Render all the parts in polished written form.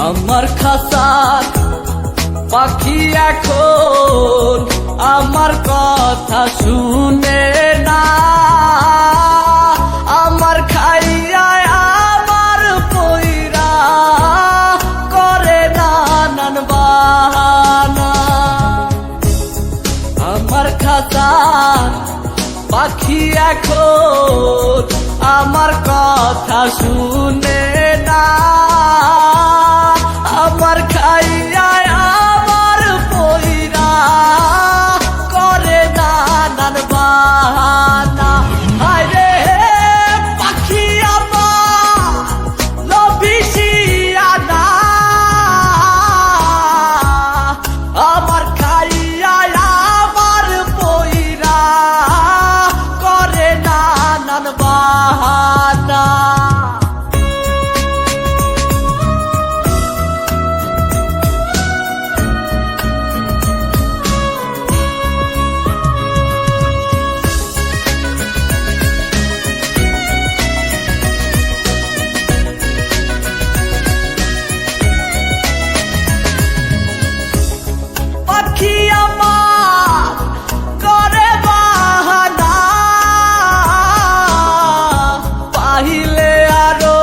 আমার খাসার পাখি এখন আমার কথা শুনে না, আমার খাইয়া আমার পইরা করে নানান বাহানা। আমার খাসার পাখি এখন আমার কথা শুনে না, আমার খাইয়া আমার পইরা করে নানান বাহানা। আরে পাখি আমার লভিসিয়া না, আমার খাইয়া আমার পইরা করে নানান বাহানা। পাখি আমার করে বাহানা, পাহিলে আরো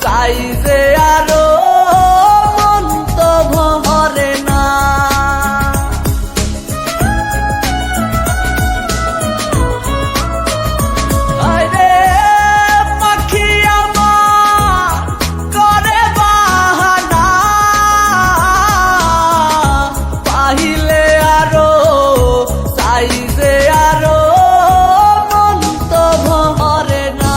চাইছে আরো মন তো ভরে না। আরে পাখি আমার করে বাহানা, পাহিলে আরো চাইছে আরো মন তো ভরে না।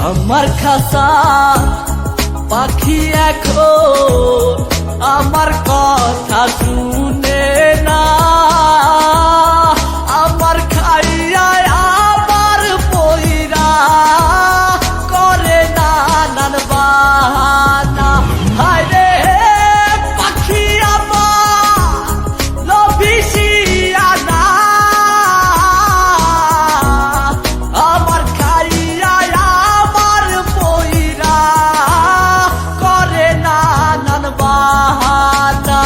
আমার খাসা পাখি এখন আমার কথা শুনে না, আমার খাইয়া আমার পইরা করে নানান বাহানা। হায়রে পাখি আমার লভিসিয়া না, আমার খাইয়া আমার পইরা করে নানান বাহানা।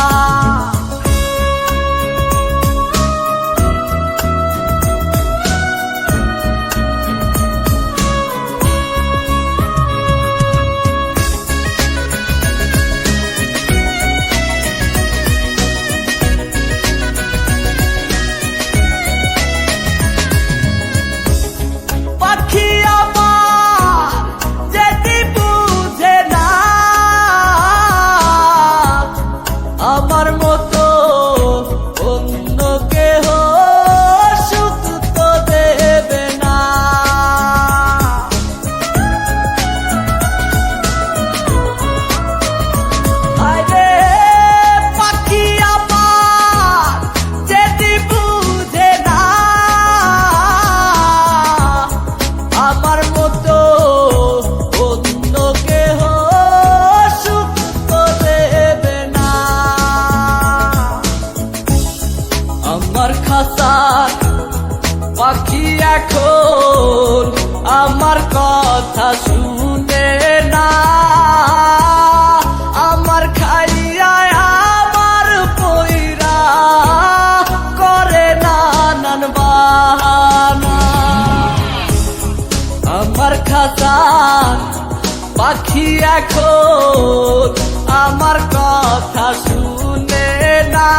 পাখি আমার যেটি বুঝে না, আমার মতো অন্য কেহ সুখ তো দেবে না। আরে পাখি আমার যেটি বুঝে না, আমার মতো অন্য কেহ সুখ তো দেবে না। আমার খাসার পাখি এখন আমার কথা শুনে না, আমার খাইয়া আমার পইরা করে নানান বাহানা। আমার খাসার পাখি এখন আমার কথা শুনে না,